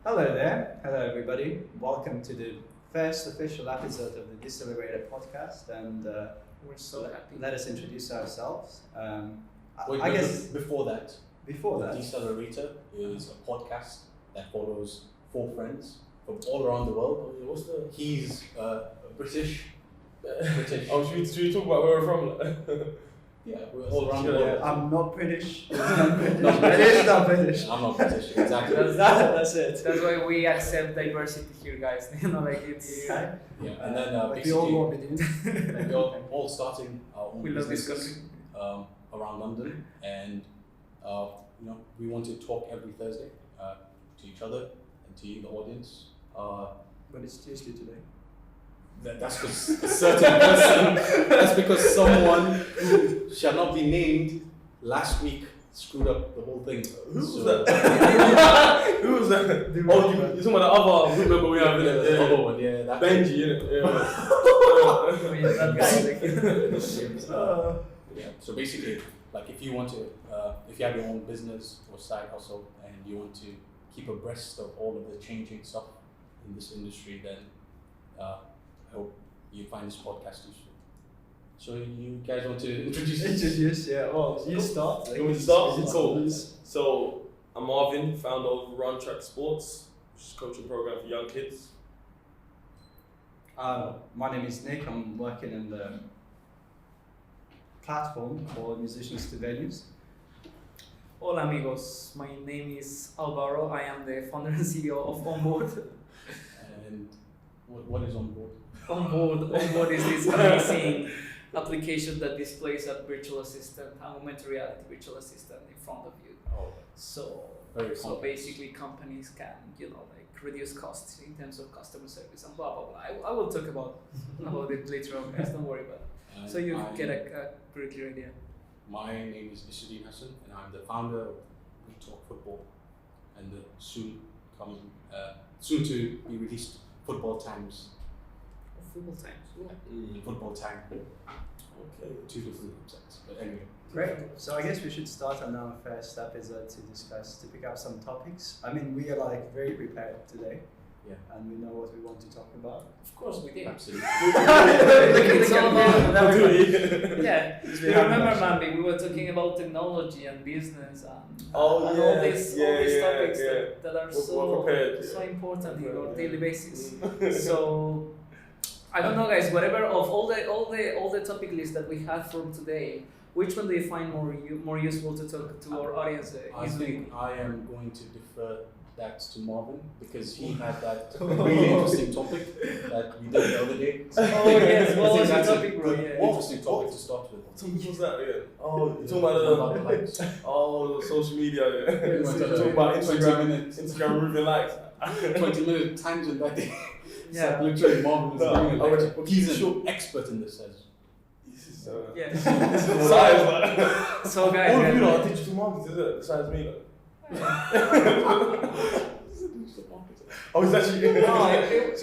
Hello there. Hello, everybody. Welcome to the first official episode of the Decelerator podcast. And We're so happy. let us introduce ourselves. I guess before that, before the that, Decelerator is a podcast that follows four friends from all around the world. What's the? He's British. Oh, should we talk about where we're from? Yeah, we're all around the Sure, world. I'm not British. It's not British. Not It is not British. I'm not British, exactly. That's it. That's why we accept diversity here, guys. It's Okay. Yeah, and then Like we all basically want to do. we're all starting our own we love this businesses country. around London, and we want to talk every Thursday to each other and to you, the audience. But it's Tuesday today. That's because a certain person, that's because someone who shall not be named last week screwed up the whole thing. Who was that? Who was that? Oh, you're talking about the other group member we have in it. The other one, yeah. That Benji, innit? Yeah. That guy, Yeah. So basically, like if you want to, if you have your own business or side hustle and you want to keep abreast of all of the changing stuff in this industry, then I hope you find this podcast useful. So you guys want to introduce? Introduce, yeah. Oh, you start. You want me to start? Is it Cool. please? So, I'm Marvin, founder of Run Track Sports, which is a coaching program for young kids. My name is Nick. I'm working in the platform for musicians to venues. Hola amigos, my name is Alvaro. I am the founder and CEO of Onboard. And what is on board? Onboard is this amazing application that displays a virtual assistant, a augmented reality virtual assistant in front of you. Oh, So very So complex. basically, companies can, reduce costs in terms of customer service and blah blah blah. I will talk about it later on, guys. Don't worry about it. And So you I- get a pretty clear idea. My name is Decelerator Hassan, and I'm the founder of We Talk Football, and the soon to be released Football Times. Football times. Football Time. Okay. Two different websites, but anyway. Great. So I guess we should start on our first episode to pick up some topics. I mean, we are like very prepared today. Yeah. And we know what we want to talk about. Of course we did. Absolutely. It's all about. Do Yeah. We You have remember, that. Mandy? We were talking about technology and business and, Oh, and yeah, all these yeah, topics yeah. that are We're prepared, so yeah. important in our Yeah. daily basis. So I don't know, guys. Whatever of all the topic lists that we had for today, which one do you find more useful to talk to our audience? I easily? think I am going to defer that to Marvin because he had that really interesting topic that we did the other day. Oh yes, I what think was the that's a topic, bro? good, Yeah. interesting topic to start with. What's that again? Oh, you're talking About about the likes. the social media. Yeah. Pretty much, You're talking about 20 Instagram, minutes. Instagram moving likes. 20-minute tangent that day. Yeah. Literally, Marvin was No, giving a I would- lecture. He's sure. an expert in this, as This is Yeah. science, like. So guys, All of you yeah. know, digital marketing, is it? Besides me, like. Oh, it's actually. So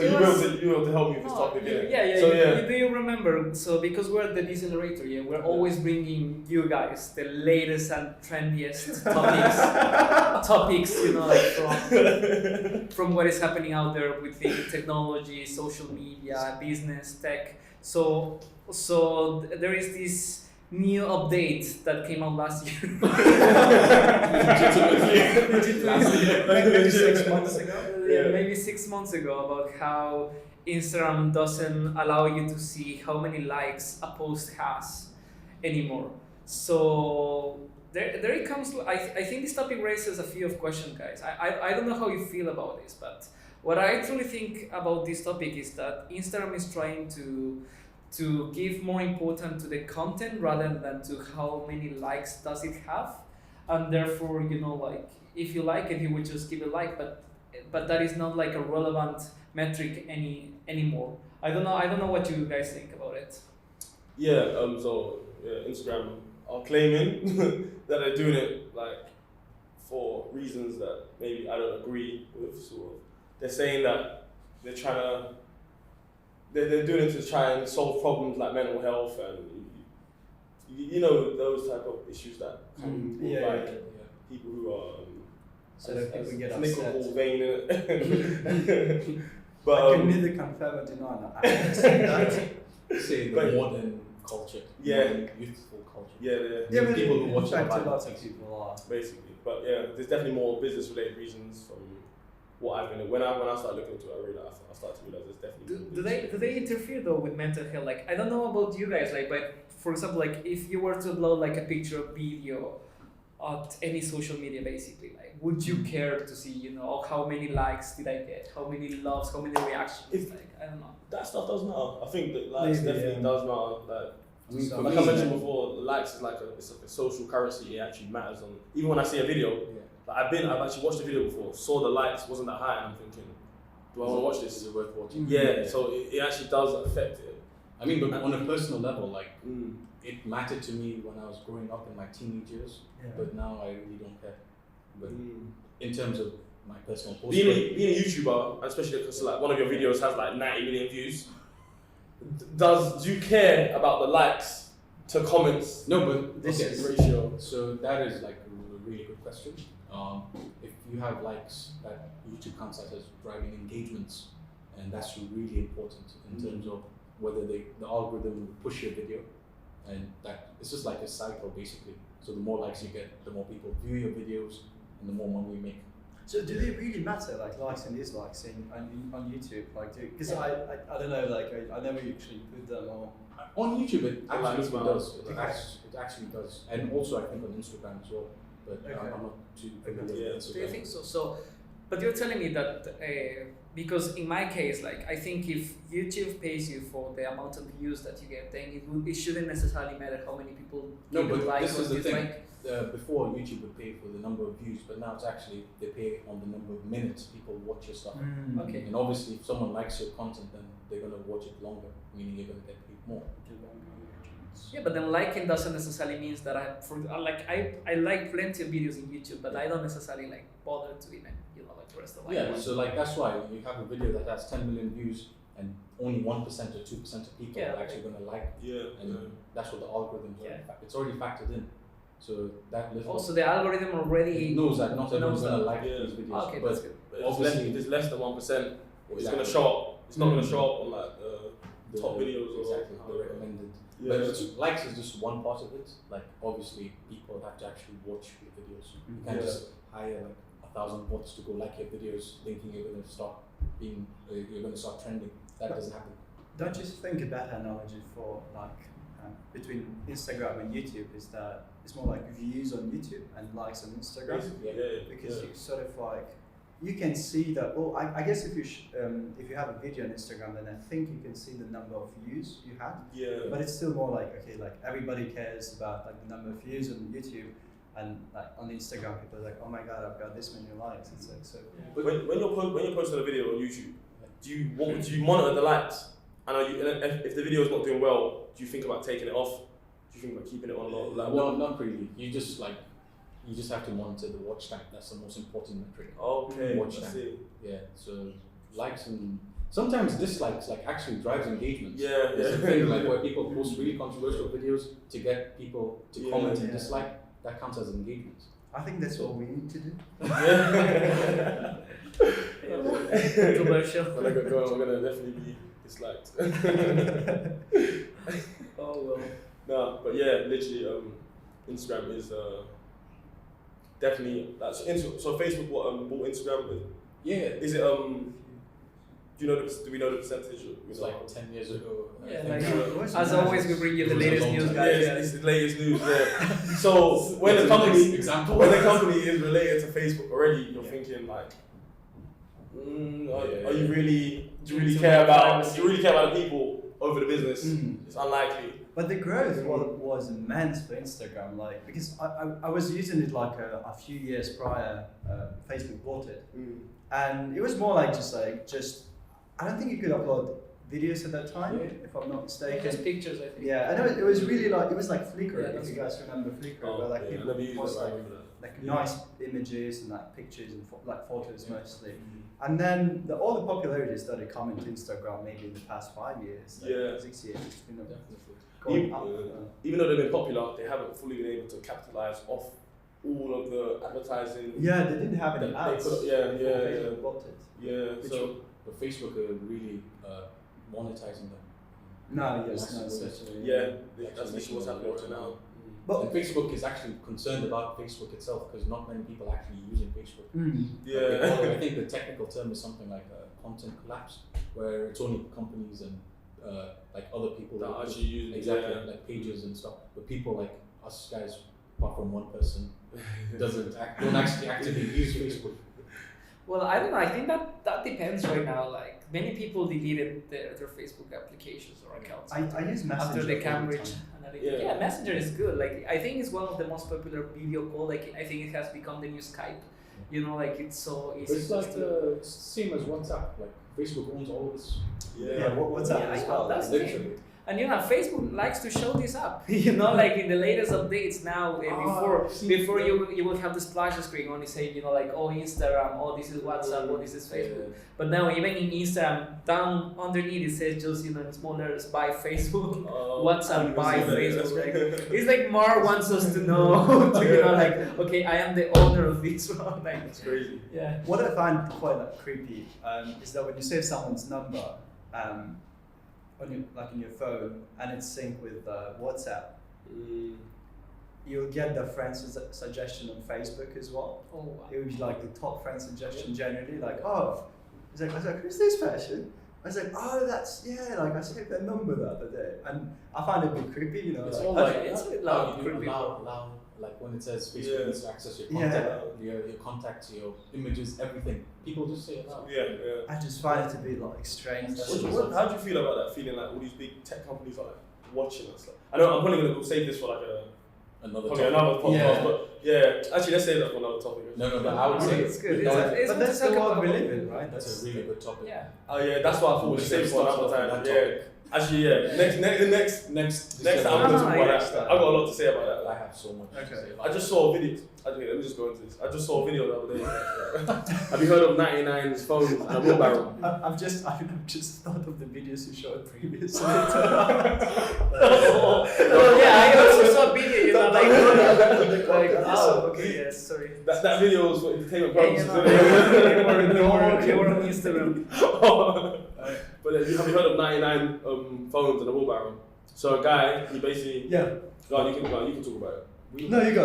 it you was- were able to help me with this No, topic, yeah, yeah. So Do you remember? So because we're the Decelerator, yeah, we're always bringing you guys the latest and trendiest topics, like from what is happening out there within technology, social media, business, tech. So there is this new update that came out last year. Maybe 6 months ago. Yeah, maybe 6 months ago, about how Instagram doesn't allow you to see how many likes a post has anymore. So there it comes. I think this topic raises a few of questions, guys. I don't know how you feel about this, but what I truly think about this topic is that Instagram is trying to give more importance to the content rather than to how many likes does it have, and therefore like if you like it, you would just give a like, but that is not like a relevant metric anymore. I don't know what you guys think about it. Yeah, so Instagram are claiming that they're doing it like for reasons that maybe I don't agree with. Sort of, they're saying that they're trying to, they're doing it to try and solve problems like mental health and those type of issues that come with Yeah, like yeah. people who are so that people get Nickel upset. ball vein in it. I But can neither confirm or deny that. I haven't seen that. Say the But- modern culture, Yeah. modern youthful culture. yeah, But people who in watch fact, it a lot of like people are. basically. But yeah, there's definitely more business related reasons from what I've been. When I start looking into it, I start to realize there's definitely. more Do business they interfere though with mental health? Like I don't know about you guys, like but for example, like if you were to upload like a picture or video at any social media basically, like would you care to see, you know, how many likes did I get, how many loves, how many reactions? Like I don't know. That stuff does matter. I think that likes Maybe, definitely yeah. does matter. Like, I mean, So for like me, I mentioned before, likes is like it's like a social currency. It actually matters. On even when I see a video, yeah. like I've actually watched a video before, saw the likes wasn't that high, and I'm thinking, do I want to watch this? Is it worth watching? Yeah. So it actually does affect it. I mean, but on a personal level, like Mm. it mattered to me when I was growing up in my teenage years, Yeah. but now I really don't care. But Mm. in terms of my personal post, Being a YouTuber, and especially because like one of your videos has like 90 million views, do you care about the likes to comments no, but This okay, is- ratio? so that is like a really good question. If you have likes, that YouTube counts that as driving engagements, and that's really important in terms of whether the algorithm will push your video, and that it's just like a cycle basically. So the more likes you get, the more people view your videos, and the more money you make. So do they really matter, like likes and dislikes on YouTube? Like, because I don't know, like I never actually put them on. On YouTube, it The likes actually matter. does. Okay. It actually does, and also I think on Instagram as well. But Okay. I'm not too Okay. familiar Yeah. with Instagram. Do you think so? So, but you're telling me that because in my case, like I think if YouTube pays you for the amount of views that you get, then it shouldn't necessarily matter how many people No, give it but like this or is the thing. dislike. Before YouTube would pay for the number of views, but now it's actually they pay on the number of minutes people watch your stuff. Okay. And obviously, if someone likes your content, then they're gonna watch it longer, meaning you're gonna get paid more. Yeah, but then liking doesn't necessarily means that I like plenty of videos in YouTube, but I don't necessarily like bother to even like the rest of Yeah, life. so like that's why you have a video that has 10 million views, and only 1% or 2% of people Yeah. are actually gonna like it. Yeah. And that's what the algorithm Yeah. it's already factored in. So that little Also, the algorithm already it knows that not everyone's knows gonna that. like Yeah. these videos. Okay, but that's good. But Obviously- if it's less than 1%, it's Exactly. gonna show up. It's not gonna Mm. show up on like the top videos or exactly something. the recommended. Yeah. But it's, likes is just one part of it. Like obviously people have to actually watch your videos. You can't Yeah. just hire like 1,000 bots to go like your videos, thinking you're gonna start being you're gonna start trending. That doesn't happen. Don't you think a better analogy for like between Instagram and YouTube is that it's more like views on YouTube and likes on Instagram? Basically, yeah. Because you sort of like you can see that. Well, I guess if you have a video on Instagram, then I think you can see the number of views you had. Yeah. But it's still more like okay, like everybody cares about like the number of views on YouTube, and like on Instagram, people are like, oh my god, I've got this many likes. It's like so. When you're posting a video on YouTube, do you monitor the likes? And if the video is not doing well, do you think about taking it off? Do you think about keeping it on? Or like No, not really. You just have to monitor the watch time. That's the most important metric. Okay, Watch I time. see. Yeah. So likes and sometimes dislikes like actually drives engagement. Yeah, It's a yeah. thing like where people post really controversial videos to get people to Yeah, comment and yeah. dislike. That counts as engagement. I think that's what we need to do. Yeah. Controversial. When I get going, I'm gonna definitely be disliked. Oh well. No, but yeah, literally, Instagram is definitely that's so Facebook bought Instagram with. Yeah. Is it do we know the percentage? It's like 10 years ago. I Yeah, think. like, It was as nice. always, we bring you the It was a latest long news, time. guys. Yeah, it's the latest news. Yeah. So when That's a the next company example. when a company is related to Facebook already, you're Yeah. thinking like, Yeah. are you really do you really Into care about privacy. do you really care about the people over the business? Mm. It's unlikely. But the growth was immense for Instagram, like because I was using it like a few years prior. Facebook bought it, and it was more like just I don't think you could upload videos at that time, Yeah. if I'm not mistaken. Just pictures, I think. Yeah, and it was really like it was like Flickr. Yeah, if that's you guys remember Flickr, Oh, where like yeah, I people never used post it, but I like remember that. like Yeah. nice images and like pictures and like photos mostly. And then all the popularity started coming to Instagram maybe in the past 5 years, like Yeah. 6 years. It's been Definitely. going Even- up. Even though they've been popular, they haven't fully been able to capitalize off all of the advertising. Yeah, they didn't have any They ads. could- yeah, before yeah, Facebook yeah. bought it. Yeah, Which so But Facebook are really monetizing them. No, yes, no, Massive essentially. yeah, Actually that's literally what's happening up to now. But And Facebook is actually concerned about Facebook itself because not many people are actually using Facebook. Yeah, Like, they call it- I think the technical term is something like content collapse, where it's only companies and like other people that that actually use exactly yeah. like pages and stuff. But people like us guys, apart from one person, don't actually actively use Facebook. Well, I don't know. I think that depends right now. Like many people deleted their Facebook applications or accounts I use Messenger after the all Cambridge time. Analytica. Yeah, Messenger is good. Like I think it's one of the most popular video call. Like I think it has become the new Skype. You know, like it's so easy. It's like the same as WhatsApp. Like Facebook owns all this. Yeah, what's up Yeah, as I know, well? that's the Literally. thing. And you know, Facebook likes to show this up. You know, like in the latest updates now, before you will have the splash screen only saying, you know, like oh Instagram, oh this is WhatsApp, oh this is Facebook. But now even in Instagram, down underneath it says just you know in small letters by Facebook, WhatsApp by Facebook. Like, it's like Mar wants us to know, to, you know, like okay, I am the owner of this one. Like That's crazy. yeah. What I find quite like, creepy is that when you save someone's number on your, like in your phone and it's synced with WhatsApp, you'll get the friend suggestion on Facebook as well. Oh wow. It would be like the top friend suggestion generally, like oh, I was like, who's this person? I was like, oh, that's like I saved their number the other day, and I find it a bit creepy, you know. It's like, all like it's a bit how loud, you do creepy. allow, like when it says Facebook Yeah. needs to access your Yeah. contact, your contacts, your images, everything. People just say it loud. Yeah, yeah. I just find it to be like strange. How do you feel about that feeling like all these big tech companies are like watching us? Like, I know I'm probably gonna save this for like Another probably topic. another podcast, Yeah. but yeah, actually let's save that for another topic. No, but I would say It's good. that- It's But good that's to the talk world we about. live in, right? that's a really good topic. Yeah. Oh yeah, that's why I thought we'd save it for another time. Yeah. Actually, yeah. Next Next time we're gonna talk about yeah. that. I've got a lot to say about that. I have so much to Okay. say. I just saw a video. Actually, let me just go into this. I just saw a video the other day. Have you heard of 99's phones and a wheelbarrow? I've just thought of the videos you showed previously. Oh yeah, I also saw a video, you know, like oh okay, yes, sorry. That video was for entertainment Yeah, you purposes. know, you were on Instagram. But have you heard of 99 phones and a wheelbarrow? So a guy, he basically Yeah. go on, you can talk about it. No, you go.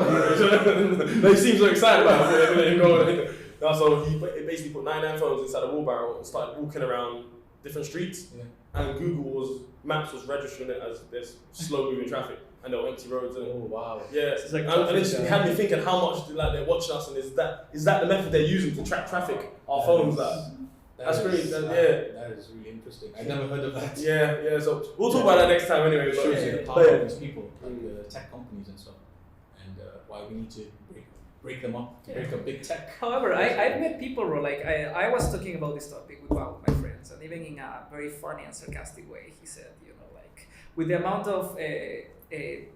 No, he seems so excited about it. Let him go. No, so he basically put 99 phones inside a wheelbarrow and started walking around different streets. Yeah. And Maps was registering it as there's slow moving traffic and there were empty roads in it. Oh wow. Yeah, It's like and it just traffic had me thinking how much they're watching us, and is that the method they're using to track traffic? Our phones, That's is- great, That is really interesting. I never heard of that. yeah. So we'll talk about that next time anyway. It but- shows you the Yeah. power of these people, like the tech companies and stuff, and why we need to break them up, Yeah. break up big tech. However, I've met people who like I was talking about this topic with one of my friends, and even in a very funny and sarcastic way, he said, you know, like with the amount of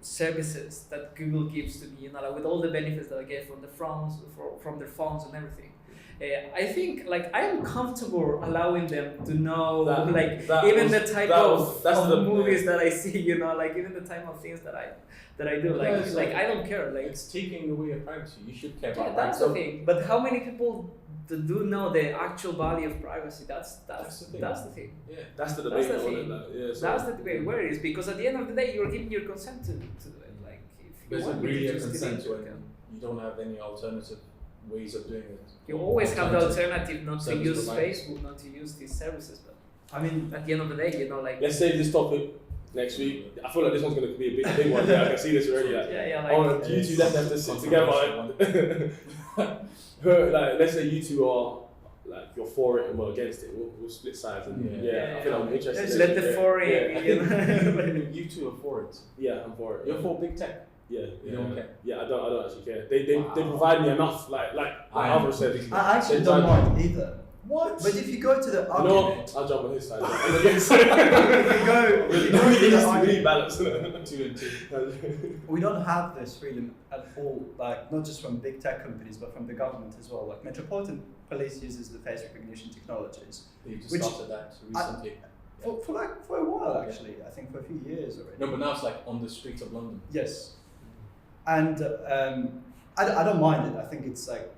services that Google gives to me, you know, like with all the benefits that I get from the from their phones and everything. I think like I'm comfortable allowing them to know even the type of movies that I see, you know, like even the type of things that I do, Yeah, it's like I don't care, like It's taking away your privacy. You should care yeah, about that's that. the thing. But how many people do know the actual value of privacy? That's the thing. the thing. Yeah. That's the That's debate. the on thing. it, yeah, so That's the debate where it is, because at the end of the day, you're giving your consent to do it. Like if you There's want me really to a just consent delete when it, you don't have any alternative ways of doing it. you always have the alternative not to service use providers. Facebook, not to use these services. But I mean, at the end of the day, you know, like let's save this topic next week. I feel like this one's going to be a big one. Yeah, I can see this already. Like, yeah, on like you two definitely have to sit together. Like, let's say you two are like you're for it and we're against it. We'll split sides. And Yeah. I think I'm interested. just let the foreign. Yeah, you know. I think you two are for it. yeah, I'm for it. You're for big tech. Yeah, You don't care. Yeah, I don't actually care. They provide me enough. Like Alvaro said. I actually They don't tried- mind either. What? But if you go to the You know argument, what? I'll jump on his side. I'm against if it. you go We to the need argument, balance. 2 and 2. we don't have this freedom at all, like not just from big tech companies, but from the government as well. Like Metropolitan Police uses the face recognition technologies They just Which- started that recently. for a while actually. I think for a few years already. No, but now it's like on the streets of London. Yes, and I don't mind it. I think it's like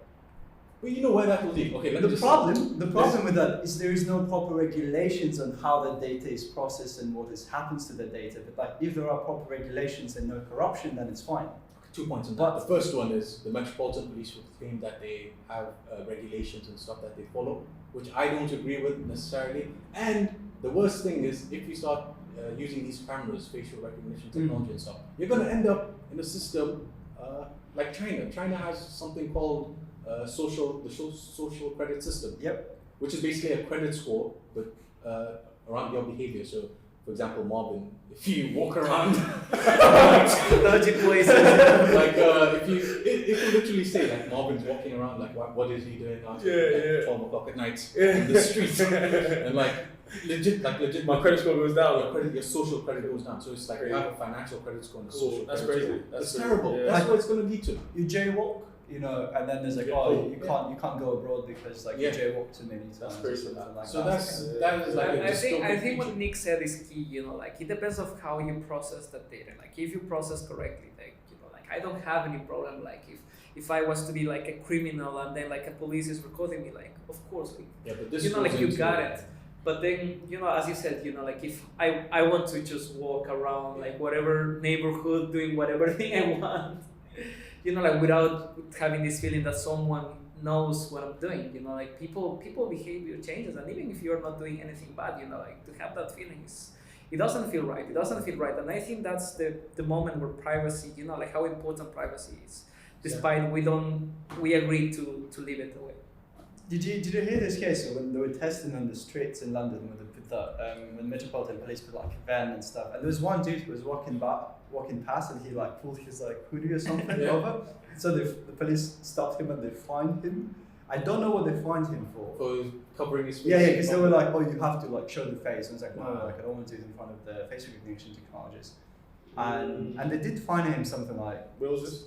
But you know where that will lead. Okay, let me the just problem with that is there is no proper regulations on how the data is processed and what happens to the data. But like if there are proper regulations and no corruption, then it's fine. 2 points on that. The first one is the Metropolitan Police would claim that they have regulations and stuff that they follow, which I don't agree with necessarily. And the worst thing is if you start using these cameras, facial recognition technology and stuff, you're going to end up in a system like China. China has something called social credit system. Yep. Which is basically a credit score, but around your behavior. So, for example, Marvin, if you walk around, dodgy places. like if you literally say like Marvin's walking around, like what is he doing out at 12 o'clock at night in the street, and like legit, my credit score goes down. Your social credit goes down. So it's like you have a financial credit score and a social That's credit crazy. score. That's It's terrible. Yeah. That's what it's going to lead to. You jaywalk, you know, and then there's like, you can't go abroad because like you jaywalked too many times. That's crazy. Or something like So that. that is like a I think dystopian what future. Nick said is key. You know, like it depends of how you process that data. Like if you process correctly, like you know, like I don't have any problem. Like if I was to be like a criminal and then like a police is recording me, like of course, like, Yeah, but this you know, goes like you into- got it. But then, you know, as you said, you know, like if I want to just walk around like whatever neighborhood doing whatever thing I want, you know, like without having this feeling that someone knows what I'm doing, you know, like people behavior changes, and even if you're not doing anything bad, you know, like to have that feeling it doesn't feel right. It doesn't feel right, and I think that's the moment where privacy, you know, like how important privacy is, despite we agree to leave it away. Did you hear this case when they were testing on the streets in London when they put when the Metropolitan Police put like a van and stuff, and there was one dude who was walking past and he like pulled his like hoodie or something over, so the police stopped him and they fined him. I don't know what they fined him for. For covering his face. Yeah, because they were like, oh, you have to like show the face. And it's like, no, like I don't want to do it in front of the face recognition technologies. And they did fine him something like. Where was this?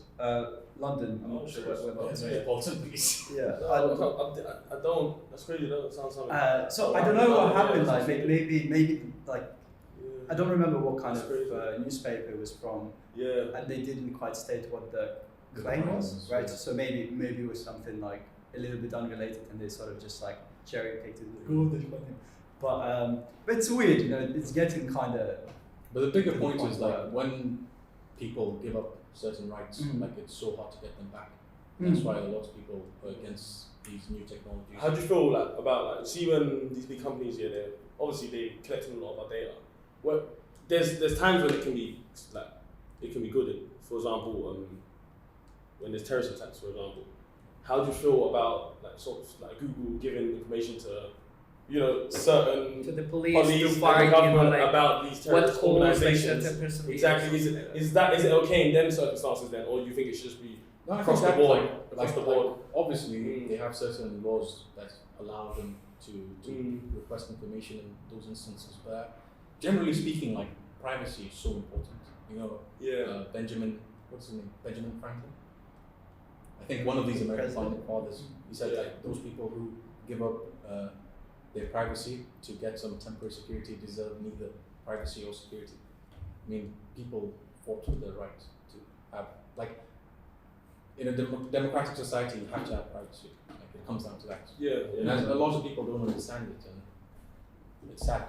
London. I'm not sure where Yes, that was. Metropolitan Police. Yeah. I don't. That's crazy. That sounds something. So I don't know what happened. Yeah, Like maybe like I don't remember what kind That's of crazy. newspaper it was from, Yeah. and they didn't quite state what the claim was, right? So maybe it was something like a little bit unrelated, and they sort of just like cherry picked it. Like, oh, they fined him. But it's weird, you know. It's getting kind of. But the bigger To the point point is where- like when people give up certain rights, Mm. like it's so hard to get them back. That's why a lot of people are against these new technologies. How do you feel like about like see when these big companies here, they obviously they collecting a lot of our data. Well, there's times when it can be like it can be good. For example, when there's terrorist attacks, for example, how do you feel about like sort of like Google giving information to certain To the police, police to and the find, you government know, like about these what terrorist cause like organizations? certain person Exactly. Is it okay in them circumstances then, or do you think it should just be No, I across think the that, board? like, Across the like, board. obviously, Mm. they have certain laws that allow them to Mm. request information in those instances. But generally speaking, like privacy is so important. You know, Yeah. Benjamin, what's his name? Benjamin Franklin. I think one of these American founding fathers. He said like those people who give up their privacy to get some temporary security deserve neither privacy or security. I mean, people fought for the right to have like. In a democratic society, you have to have privacy. Like it comes down to that. Yeah. And a lot of people don't understand it, and it's sad.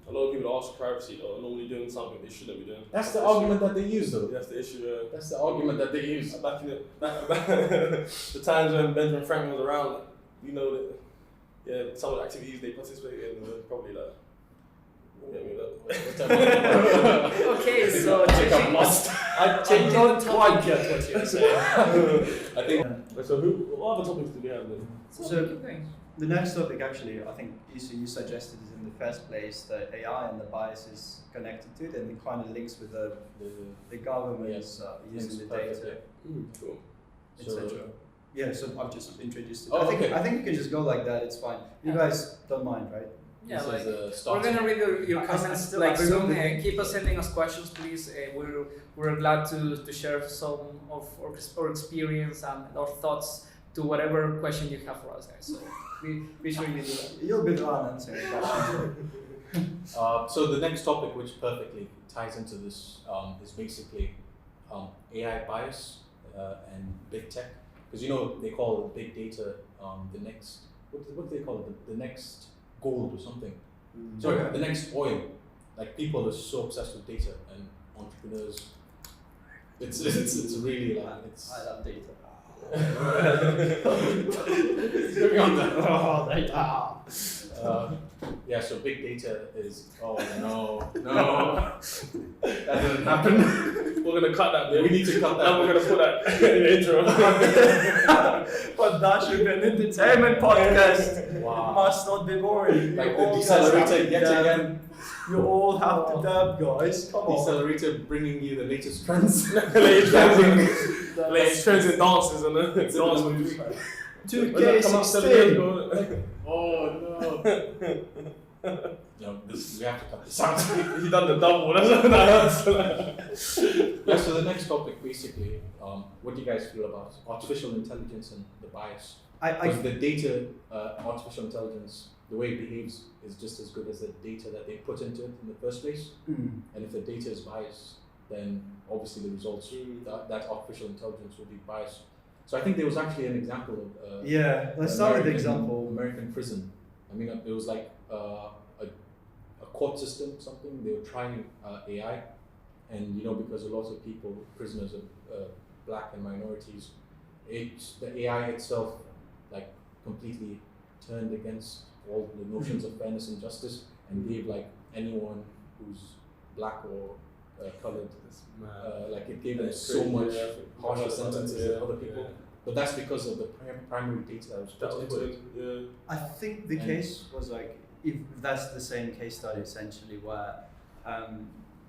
A lot of people that ask for privacy are normally doing something they shouldn't be doing. That's the argument that they use, though. That's the issue. That's the argument that they use. Back in the times when Benjamin Franklin was around, like, you know that some of the activities they participated in were probably like. Okay, so changing Not quite get what you're saying. I think. So what other topics do we have then? So- keep going. The next topic, actually, I think you suggested is in the first place the AI and the biases connected to it, and it kind of links with the government's using the data, Cool. So- etc. Yeah, so I've just introduced it. Oh, I think okay. you can just go like that. It's fine. You guys don't mind, right? Yeah, This like, is a we're starting. gonna read your I comments still- like I soon. remember- Keep us sending us questions, please. We're glad to share some of our experience and our thoughts to whatever question you have for us, guys. So be sure you do that. You'll be the one answering the questions. So the next topic, which perfectly ties into this, is basically AI bias and big tech, because you know they call big data the next what do they call it, the next gold or something. So the next oil. Like people are so obsessed with data, and entrepreneurs. It's really like it's. I love data. It's going on there. Oh, data. Yeah, so big data is. Oh no, that didn't happen. We're gonna cut that bit. We need to cut that. And we're gonna put that in the intro. But that should be an entertainment podcast. Wow. It must not be boring. Like You the all Decelerator have to yet dab. again. You all have to dab, guys. Come on. Decelerator bringing you the latest trends. Latest trends in dances and dance moves. 2K16. Oh no. No, we have to cut this out. He done the double. That's Yeah, so the next topic basically, what do you guys feel about artificial intelligence and the bias? Because the data, artificial intelligence, the way it behaves is just as good as the data that they put into it in the first place. And if the data is biased, then obviously the results, that artificial intelligence will be biased. So I think there was actually an example of let's start with the example. American prison. I mean, it was like a court system, something. They were trying AI, and because a lot of people, prisoners are black and minorities, the AI itself like completely turned against all the notions of fairness and justice, and gave like anyone who's black or colored, like it gave them so much harsher sentences than other people. But that's because of the primary data that was put into it. I think the case was like, if that's the same case study essentially, where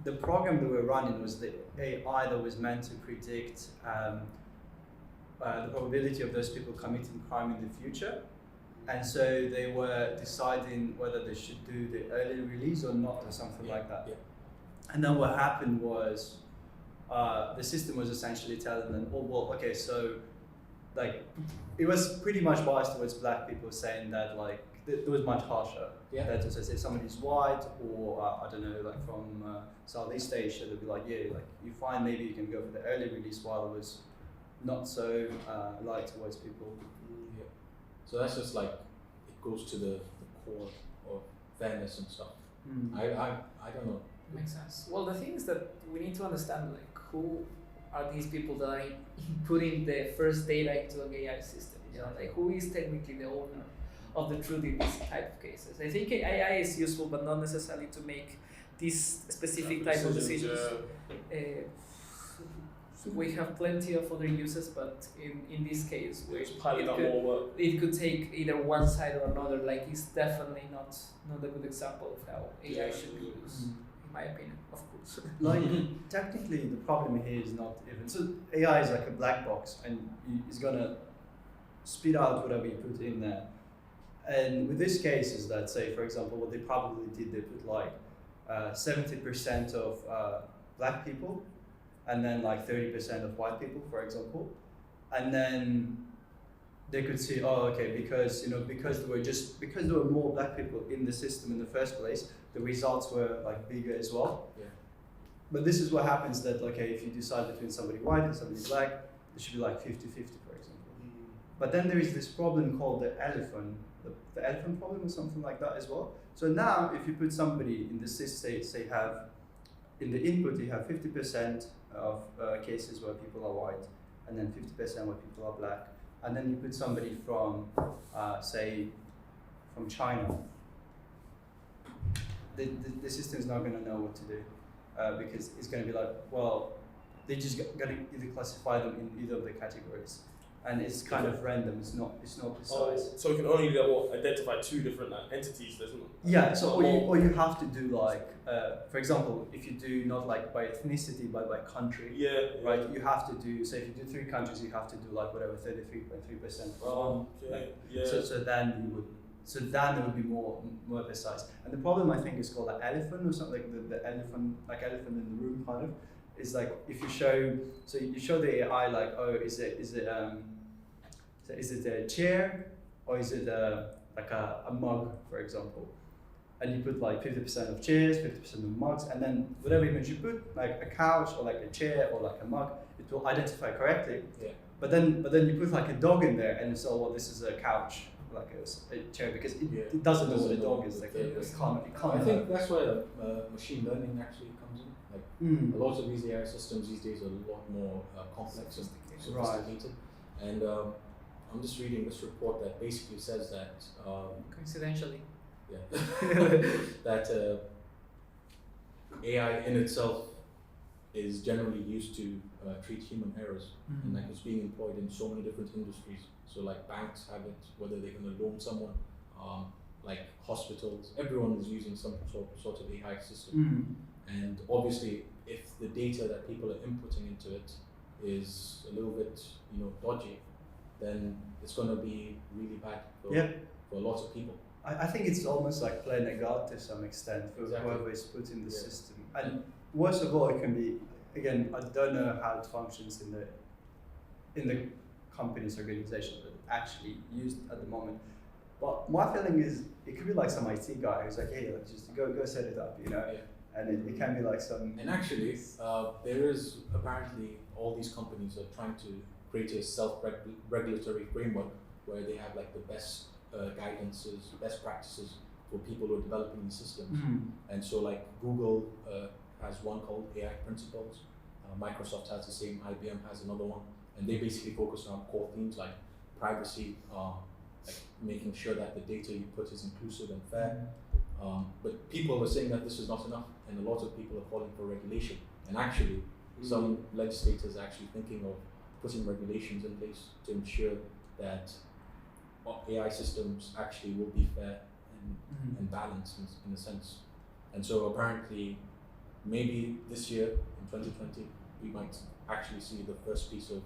the program that we're running was the AI that was meant to predict the probability of those people committing crime in the future. And so they were deciding whether they should do the early release or not, or something like that. And then what happened was the system was essentially telling them, oh, well, okay, so like it was pretty much biased towards black people, saying that like it was much harsher. That is, if somebody's white or I don't know, like from Southeast Asia, they'd be like, yeah, like you find maybe you can go for the early release, while it was not so light towards people. So that's just like it goes to the core of fairness and stuff. I don't know. Makes sense. Well, the thing is that we need to understand like who are these people that are putting the first data into an AI system. Like who is technically the owner of the truth in these type of cases. I think AI is useful, but not necessarily to make these specific type of decisions. We have plenty of other uses, but in this case, it could take either one side or another. Like it's definitely not a good example of how AI should be used, in my opinion, of course. Like technically, the problem here is not even so. AI is like a black box, and it's gonna spit out whatever you put in there. And with this case, is that say, for example, what they probably did, they put like 70% of black people, and then like 30% of white people, for example, and then they could see, oh, okay, because there were more black people in the system in the first place, the results were like bigger as well. But this is what happens, that okay, if you decide between somebody white and somebody black, it should be like 50-50, for example. But then there is this problem called the elephant problem or something like that as well. So now if you put somebody in the system, say have in the input you have 50% of cases where people are white, and then 50% where people are black, and then you put somebody from say from China, the system is not going to know what to do, because it's going to be like, well, they're just going to either classify them in either of the categories. And it's kind of random. It's not precise. So we can only identify two different entities. There's not. Yeah. So or you have to do like, for example, if you do not like by ethnicity, but by country. Right. You have to do. So if you do 3 countries, you have to do like whatever 33.3% for one. So then you would. So then it would be more precise. And the problem, I think, is called an elephant or something, like the elephant, like elephant in the room kind of. Is like if you show, so you show the AI like, oh, is it a chair, or is it like a mug, for example? And you put like 50% of chairs, 50% of mugs, and then whatever image you put, like a couch or like a chair or like a mug, it will identify correctly. Yeah. But then you put like a dog in there, and it's well, this is a couch, like a chair, because it doesn't know what a dog is. Like it can't. I think that's where machine learning actually comes in. Like a lot of these AI systems these days are a lot more complex and sophisticated. And I'm just reading this report that basically says that coincidentally, that AI in itself is generally used to treat human errors, and like it's being employed in so many different industries. So like banks have it, whether they're going to loan someone, like hospitals, everyone is using some sort of AI system. And obviously, if the data that people are inputting into it is a little bit, dodgy, then it's going to be really bad for a lot of people. I think it's almost like playing a god to some extent for whoever is put in the system. And worst of all, it can be, again, I don't know how it functions in the company's organization, but actually used at the moment. But my feeling is it could be like some IT guy who's like, hey, let's just go set it up, and it can be like some. And actually, there is apparently all these companies are trying to create a self-regulatory framework where they have like the best guidances, best practices for people who are developing these systems. And so like Google has one called AI Principles, Microsoft has the same, IBM has another one, and they basically focus on core themes like privacy, like making sure that the data you put is inclusive and fair. But people are saying that this is not enough, and a lot of people are calling for regulation. And actually, some legislators are actually thinking of putting regulations in place to ensure that AI systems actually will be fair and balanced in a sense. And so apparently, maybe this year in 2020, we might actually see the first piece of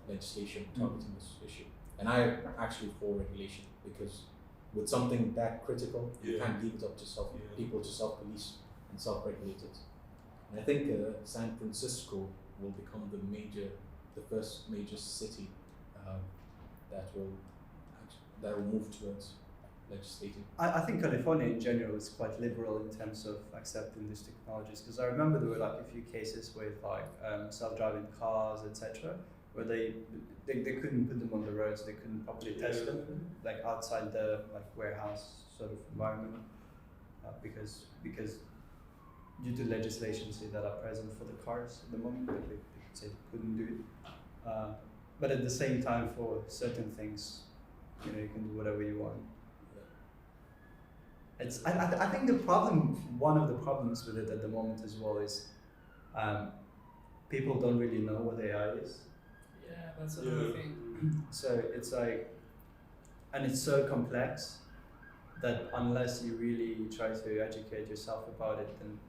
legislation targeting this issue. And I am actually for regulation, because with something that critical, you can't leave it up to people to self-police and self-regulate it. And I think San Francisco will become the first major city that will move towards legislating. I think California in general is quite liberal in terms of accepting these technologies, because I remember there were like a few cases with like self-driving cars, etc., where they couldn't put them on the roads, they couldn't properly test them, like outside the like warehouse sort of environment, because due to legislations that are present for the cars at the moment, like they say they couldn't do it. But at the same time, for certain things, you can do whatever you want. I think one of the problems with it at the moment as well is people don't really know what AI is. Yeah, that's another thing. So it's like, and it's so complex that unless you really try to educate yourself about it, then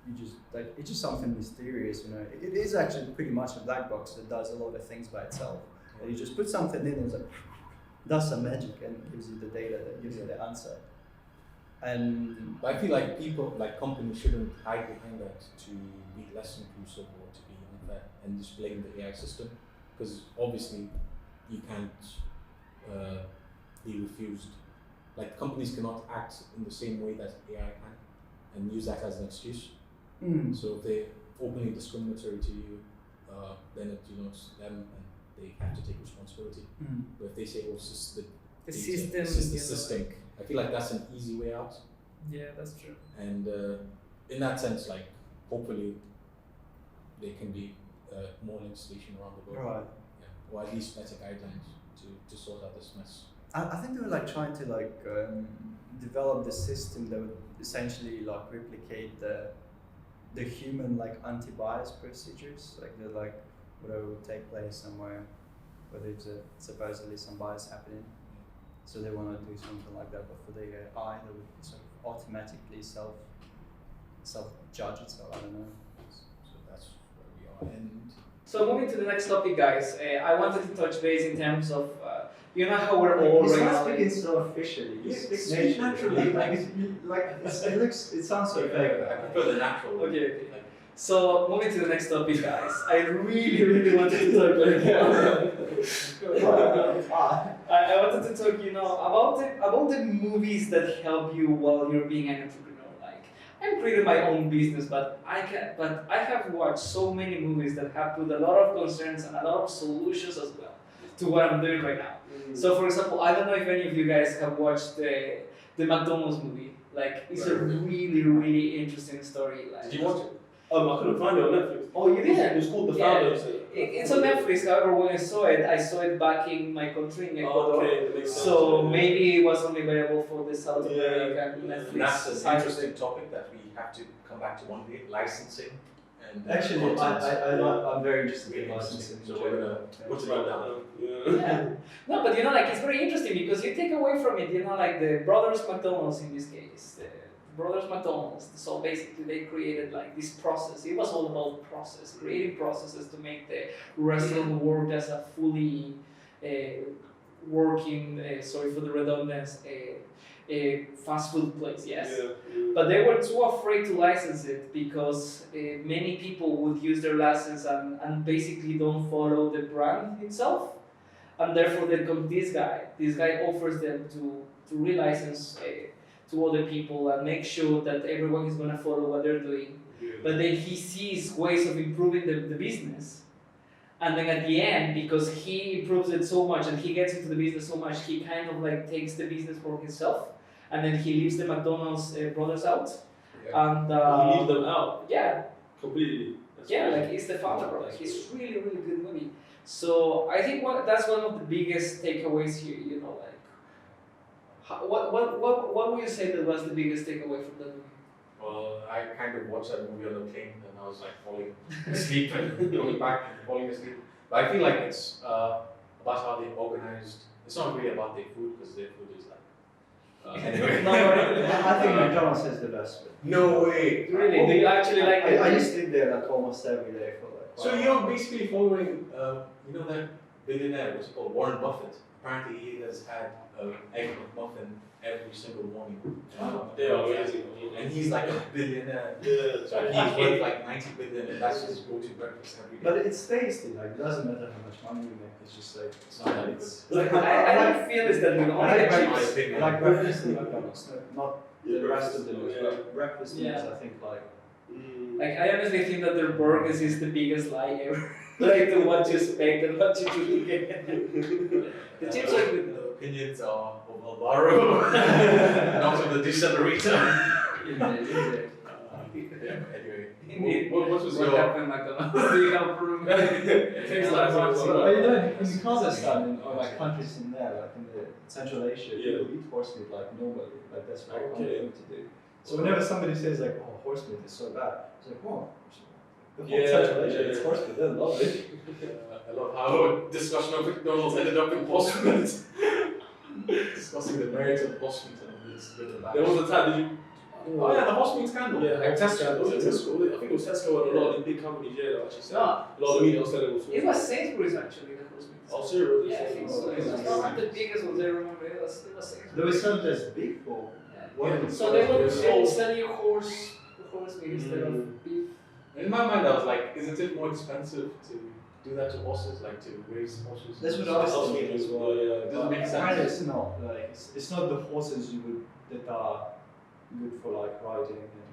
you just like, it's just something mysterious, It is actually pretty much a black box that does a lot of things by itself. And you just put something in and it's like, does some magic and gives you the data that gives you the answer. And but I feel like companies shouldn't hide behind that to be less inclusive or to be unfair and just blame the AI system, because obviously you can't be refused. Like companies cannot act in the same way that AI can and use that as an excuse. So if they're openly discriminatory to you, then it's them and they have to take responsibility. But if they say, "Oh, it's the system," I feel like that's an easy way out. Yeah, that's true. And in that sense, like hopefully there can be more legislation around the world, right? Yeah, or at least better guidelines to sort out this mess. I think they were like trying to like develop the system that would essentially like replicate the human like anti-bias procedures, like whatever would take place somewhere, where there's supposedly some bias happening. So they want to do something like that, but for the AI, that would sort of automatically self-judge itself. I don't know. So that's where we are. And so moving to the next topic, guys, I wanted to touch base in terms of how we're all right now. Speaking so officially. Speak naturally. It sounds so fake. I prefer the natural. Okay. So moving to the next topic, guys. I really, really wanted to talk I wanted to talk, about the movies that help you while you're being an entrepreneur. Like, I I'm creating my own business, but I have watched so many movies that have put a lot of concerns and a lot of solutions as well to what I'm doing right now. So, for example, I don't know if any of you guys have watched the McDonald's movie. Like, it's a really, really interesting story. Like, Did you watch it? I couldn't find it on Netflix. Oh, you did? It was called The Founders. It's on Netflix. However, when I saw it back in my country in Ecuador. Okay, that makes sense. So maybe it was only available for the South American And Netflix. that's an side of interesting it. topic that we have to come back to one day, licensing. And Actually, content. I'm very interested in Really licensing. interesting. So we're gonna put it all down. Yeah. No, but like it's very interesting because you take away from it, like the brothers McDonald's in this case, the brothers McDonald's. So basically, they created like this process. It was all about process, creating processes to make the restaurant work as a fully working. Sorry for the redundancy. A fast food place, yes. Yeah. But they were too afraid to license it because many people would use their license and basically don't follow the brand itself. And therefore, they come this guy. This guy offers them to relicense to other people and make sure that everyone is going to follow what they're doing. Yeah. But then he sees ways of improving the business. And then at the end, because he improves it so much and he gets into the business so much, he kind of like takes the business for himself. And then he leaves the McDonald's brothers out. Yeah. And He leaves them out yeah, completely. That's yeah, crazy. like it's the founder, bro. Like it's really, really good movie. So I think that's one of the biggest takeaways here. Like what would you say that was the biggest takeaway from that movie? Well, I kind of watched that movie on the plane and I was like falling asleep and going back and falling asleep. But I feel like it's about how they organized. It's not really about their food because their food is like. Anyway. No, I think McDonald's is the best food. No way. Really? Do you actually like it? I used to eat there like almost every day for like. So you're basically following, that billionaire, what's it called, Warren Buffett. Apparently he has had egg McMuffin every single morning. They are amazing. And he's like a billionaire. Yeah. So he's worth like 90 billion and that's his go-to breakfast every day. But it's tasty. Like it doesn't matter how much money you make. It's just like It's not like it's. I don't feel is that we I only like achieve. breakfast. I like breakfast in McDonald's, not Yeah, the rest of the meals. yeah. But breakfast meals, Yeah. I think like. Like I honestly think that their burgers is the biggest lie ever. Like to what you expect and what you really get. The chips are good The though. opinions are of Alvaro, not of the Decelerator. Indeed. Anyway, Indeed. What was What your? happened, McDonald's? Do you have proof? Things like So, that. you know, in Kazakhstan or like countries in there, like in the Central Asia, Yeah. people eat horse meat like nobody. Like that's very common Okay. thing to do. So whenever somebody says like, "Oh, horse meat is so bad," it's like, "Oh, the whole Yeah, Central Asia yeah. eats horse meat. They love it." I love how discussion of McDonald's ended up in horse meat. Discussing the merits of horse meat and its good or bad. There was a time. Did you? Oh yeah, the horse meat scandal. Yeah, Like Tesco. Was it Tesco? I think it was Tesco and a lot of the big companies. Yeah, that actually said No, a lot of the media was saying it was. it was Sainsbury's actually that was made. Oh, serious? Yeah, I think so. It was one of the biggest ones I remember. It was They Sainsbury's. were sold as big or Yeah. So they would Yeah. sell you horse meat instead of beef. In my mind, I was like, isn't it more expensive to do that to horses, like to raise horses? That's what I was thinking as well. Yeah, It doesn't make Apparently sense. it's not like it's not the horses that are good for like riding and.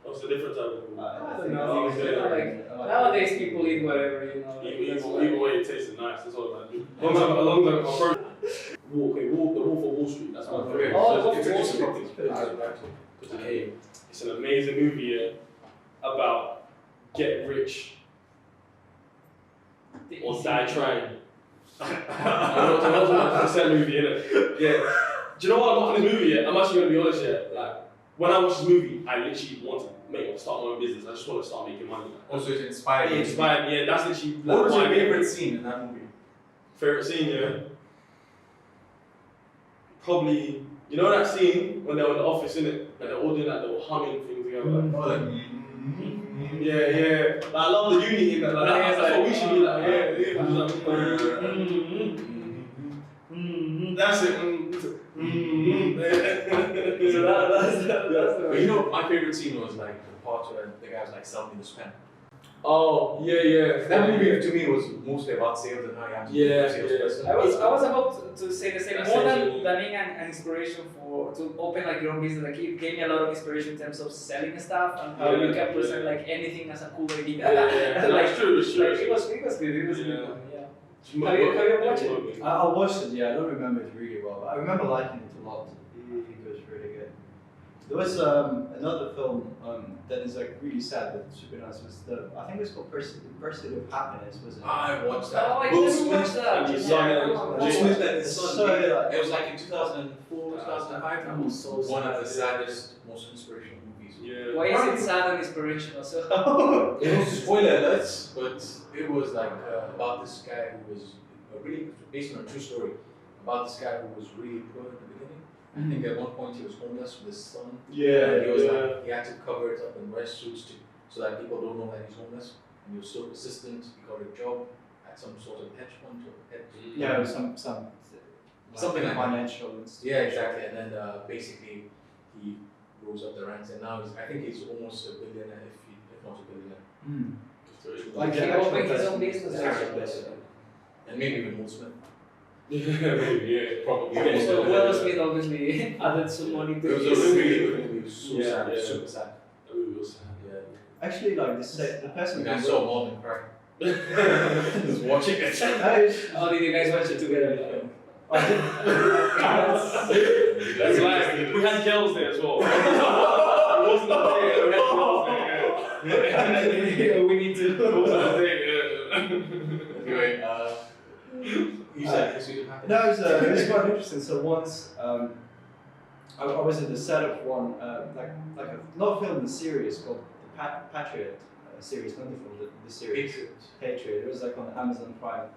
It's a different type of. I think don't know. it's You know, like, nowadays people eat whatever, like, that's why- Either way, it tasted nice. That's all I do. Long time my first the Wolf of Wall Street. That's my favorite. Oh, So Wolf of introduce Wall it Street. properly. Okay, it's an amazing movie about get rich The or easy- die trying. I know it's a movie, innit? Yeah. Do you know what I got from this movie? Yeah? I'm actually gonna be honest here. Like when I watched this movie, I literally wanted to start my own business. I just want to start making money. Also, it inspired It you. inspired me. Yeah, that's literally What was my your favorite scene in that movie? favorite scene? Yeah. Probably, you know that scene when they're in the office, innit? And they're all doing that little humming thing together. Like, Oh, like, yeah. Like, I love the unity in that. Like, that's what we should be like. Yeah. That's it. So that's the but you know, my favorite scene was like the part where the guy was like selling me the pen. Oh, yeah. That movie to me was mostly about sales and how you have to be Yeah, a salesperson. I was about to say the same. That's More it, than planning and inspiration to open like your own business. Like it gave me a lot of inspiration in terms of selling stuff and how you can present like anything as a cool idea. Like, it's true. Like, it was good. It was a good one. Yeah. Have you watched it? I watched it. Yeah, I don't remember it really well, but I remember liking it a lot. I think it was really good. There was another film that is like really sad but super nice. Was I think it was called Pursuit of Happiness. Was it? I watched that. Oh, I Will never Smith. watched that. And you saw it. Will Smith and his It's son. so, like- It was like in 2004, 2005. That was so One sad. of the saddest, most inspirational movies. Yeah. Why is it sad and inspirational? So It was spoiler alerts, but it was like about this guy who was really based on a true story about this guy who was really poor in the beginning. I think at one point he was homeless with his son. Yeah. And he was like he had to cover it up and wear suits so that people don't know that he's homeless. And he was so persistent. He got a job at some sort of hedge fund or Yeah, it was some Something like that. financial institution. Yeah, exactly. And then basically he rose up the ranks, and now I think he's almost a billionaire, if not a billionaire. Mm. like he actual opened his person. own business. Yeah, actual person. And maybe even Will Smith. Yeah, probably. Yeah. So Will Smith obviously added some money It to was a his. really good movie. It was so Yeah, sad, yeah. super sad. It was sad. Yeah. Actually, like the person I who saw more than cry. Just watching it. How did you guys watch it together? That's like, we had girls there as well. It wasn't a day, we had girls there. We need to. It wasn't a day, Anyway, you said Pursuit of Happiness. No, it was quite interesting. So once I was at the set of one like not a film, the series called the Patriot series, not the film, the series Patriot. It was like on Amazon Prime.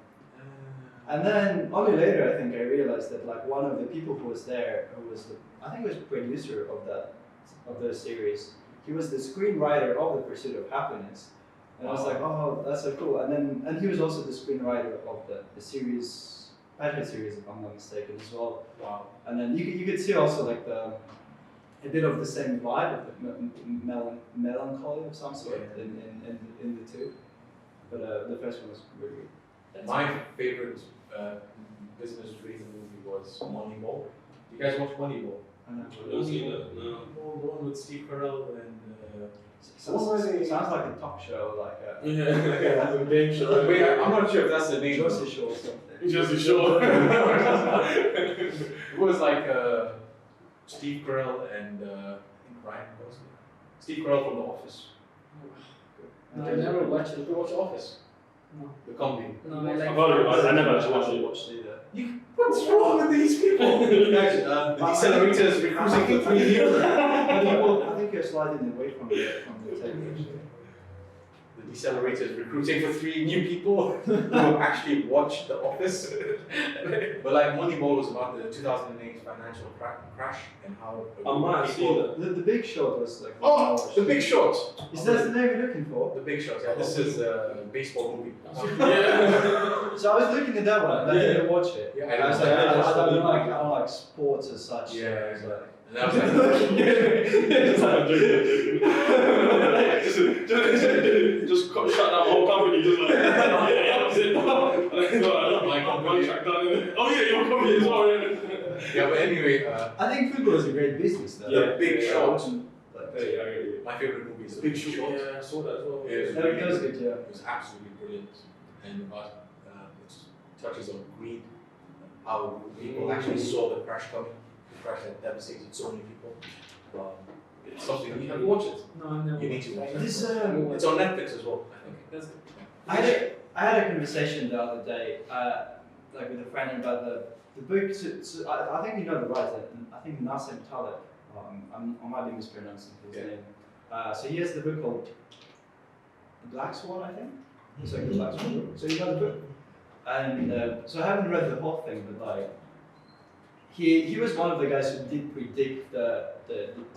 And then only later, I think I realized that like one of the people who was there, who was I think it was producer of the series. He was the screenwriter of The Pursuit of Happiness, and I was like, oh, that's so cool. And he was also the screenwriter of the series Patriot series, if I'm not mistaken, as well. Wow. And then you could see also like a bit of the same vibe of the melancholy of some sort in the two. But the first one was really good. My favorite business reason movie was Moneyball. You guys watch Moneyball? I know. I don't see that, no. The one with Steve Carell and. Sounds like a talk show, like a Yeah, a game show. Wait, I'm not sure if that's the name. Jersey show or something. Just to show. It was like Steve Carell and I think Ryan Gosling. Steve Carell from The Office. No, I never watched it. You watch Office? No. The comedy. No, I like. I never actually watched it. What's wrong with these people? Guys, the Decelerator is recruiting for 3 years. I think you're sliding away from the tape. Actually. The Decelerator is recruiting for 3 new people who actually watch The Office. But like Moneyball was about the 2008 financial crash and how. I might have seen that. The Big Short was like. Oh, The Big Short. Is that the name you're looking for? The Big Short. Yeah, this is a baseball movie. Yeah. So I was looking at that one, but I didn't watch it. Yeah, I was like, I don't like sports as such. Yeah, so it's yeah. like- And I was like, Just shut down the whole company. Just like, yeah, that's it. My company. Contract done. Oh yeah, your company as well. Yeah, but anyway, I think football is a great business. Though. The Big yeah. Short. Like, My favorite movie is The Big Short. Yeah, I saw that as well. Yeah, it's that really was good. good, yeah. It was absolutely brilliant, and it touches on greed, how people actually saw the crash coming. The crash had devastated so many people. It's something you have to watch it. No, I never. You need to watch it. This, It's on Netflix as well, I think. That's good. I had a conversation the other day, like with a friend about the book. So I think you know the writer. I think Nassim Taleb. I might be mispronouncing his name. So he has the book called The Black Swan, I think. It's like The Black Swan. So you know the book. And so I haven't read the whole thing, but like he was one of the guys who did predict the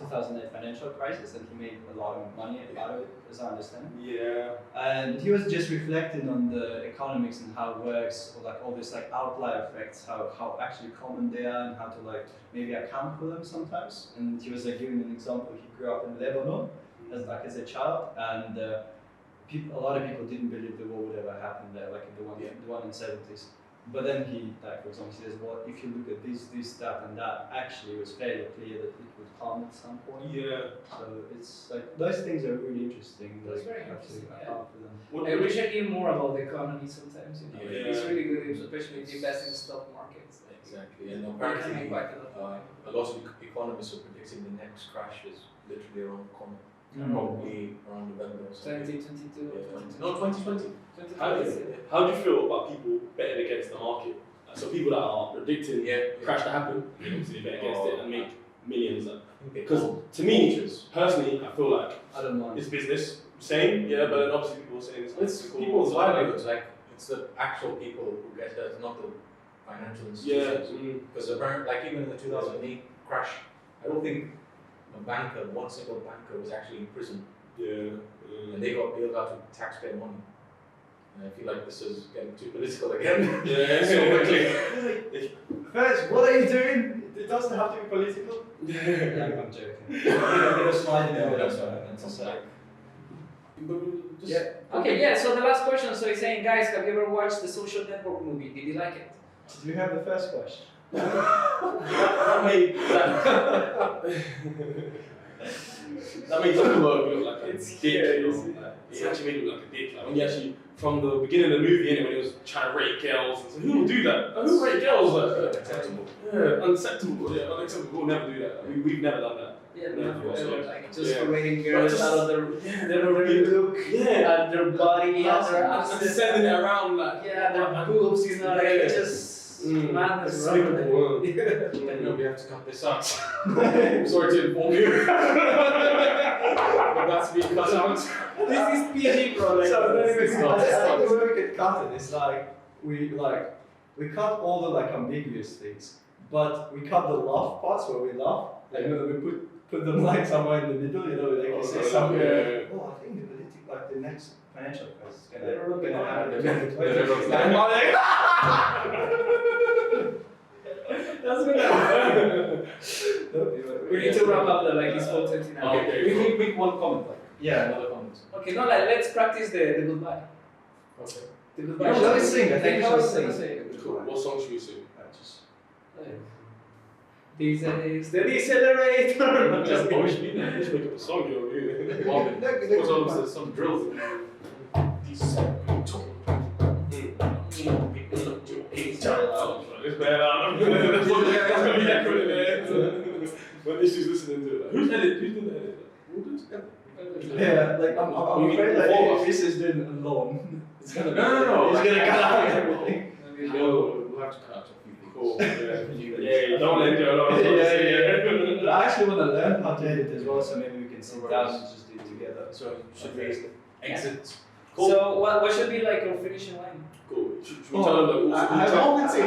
2008 financial crisis, and he made a lot of money out of it, as I understand. Yeah. And he was just reflecting on the economics and how it works, or like all these like outlier effects, how actually common they are, and how to like maybe account for them sometimes. And he was like giving an example. He grew up in Lebanon as a child, and a lot of people didn't believe the war would ever happen there, like the one in the 70s. But then he, like, for example, says, well, if you look at this, that, and that, actually it was fairly clear that it would come at some point. Yeah. So it's like those things are really interesting. That's Like, very you have to interesting, yeah. account for them. What, I wish I knew more about the economy sometimes. You know, Yeah. it's really good, especially if you invest in stock markets. Exactly, and You can apparently make quite a lot of money. a lot of economists are predicting the next crash is literally around the corner, probably around November or something. 2022 or Yeah. 2020. No, 2020. how do you feel about people betting against the market? So people that are predicting crash to happen, they obviously bet against it and make millions. Because to me, personally, I feel like I don't mind. it's business. Same, yeah, but then obviously people are saying It's people's livelihoods, like it's the actual people who get hurt, not the financial institutions. Because apparently, like even in the 2008 crash, I don't think one single banker was actually in prison, and they got bailed out with taxpayer money. And I feel like this is getting too political again. Yeah, so quickly. First, what are you doing? It doesn't have to be political. Yeah, I'm joking. It was sliding over, that's what I meant to say. Yeah. Okay, yeah, so the last question, so he's saying, guys, have you ever watched the Social Network movie? Did you like it? Did we have the first question? that made Zuckerberg look like a dick. He actually made him look like a dick. Like when he actually, from the beginning of the movie, anyway, when he was trying to rate girls, and so who will do that? Like, who rate girls? Unacceptable. Yeah, unacceptable. Yeah, unacceptable. We'll never do that. We've never done that. Yeah, Never. like just for rating girls Just- out of their look, Yeah. and their body, and their And asses, sending it around like. yeah, their boobs, you know, like Yeah. it just madness. It's unbelievable. Then we have to cut this out. I'm sorry to inform you. But that's being cut out. This is PG, bro. Like, So, it's not- I think the way we could cut it is like we cut all the like ambiguous things, but we cut the laugh parts where we laugh, and then we put them like somewhere in the middle, you know, like you say somewhere. Oh, I think the political, like the next financial crisis is gonna happen. That's good. We need to wrap up the like this whole 29. Okay, we one comment. Like, Yeah. another comment. Okay, no, like let's practice the goodbye. Okay. The goodbye. Shall we sing? I think we How should is it gonna sing. say? Cool. What song should we sing? This is the Decelerator. Just make up a song, you know what I mean? Marvin, what's all there's some drills. It's bad. When issues listening to it, like, who's doing the edit? We'll do it together. Yeah, like I'm You afraid mean that before if this is done alone, it's gonna be. No. It's Like, gonna cut out everything. We'll have to cut out a few things. Cool. Yeah, don't let go. Yeah. But I actually want to learn how to edit as well, so maybe we can sit down and just do it together. So should we exit? So what should be like your finishing line? Cool. Should we tell them that I have should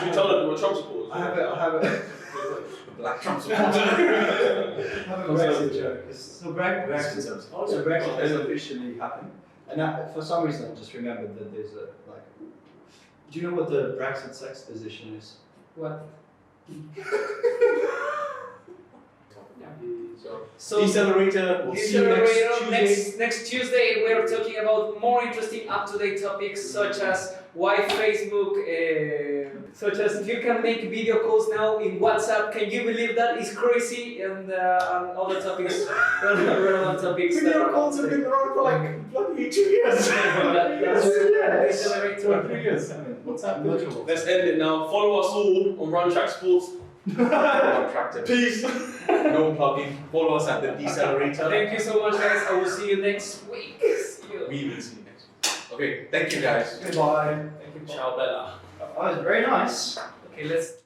we tell them that we're Trump supporters? I have a Black Trump supporter. I have a Brexit joke. So Brexit has officially happened, and for some reason I just remembered that there's a like. Do you know what the Brexit sex position is? What? So Decelerator, we'll see you next Tuesday. Next Tuesday, we are talking about more interesting up-to-date topics such as why Facebook, such as you can make video calls now in WhatsApp. Can you believe that? It's crazy, and other topics, relevant topics. Video calls have been around for like bloody 2 years. That's Decelerator. 3 years. I mean, what's happening? Let's end it now. Follow us all on Run Track Sports. Contracted. Peace. No plugging. Follow us at the Decelerator. Thank you so much, guys. I will see you next week. See you. We will see you next week. Okay, thank you guys. Goodbye. Thank you. Ciao, Bella. That was very nice. Okay, let's.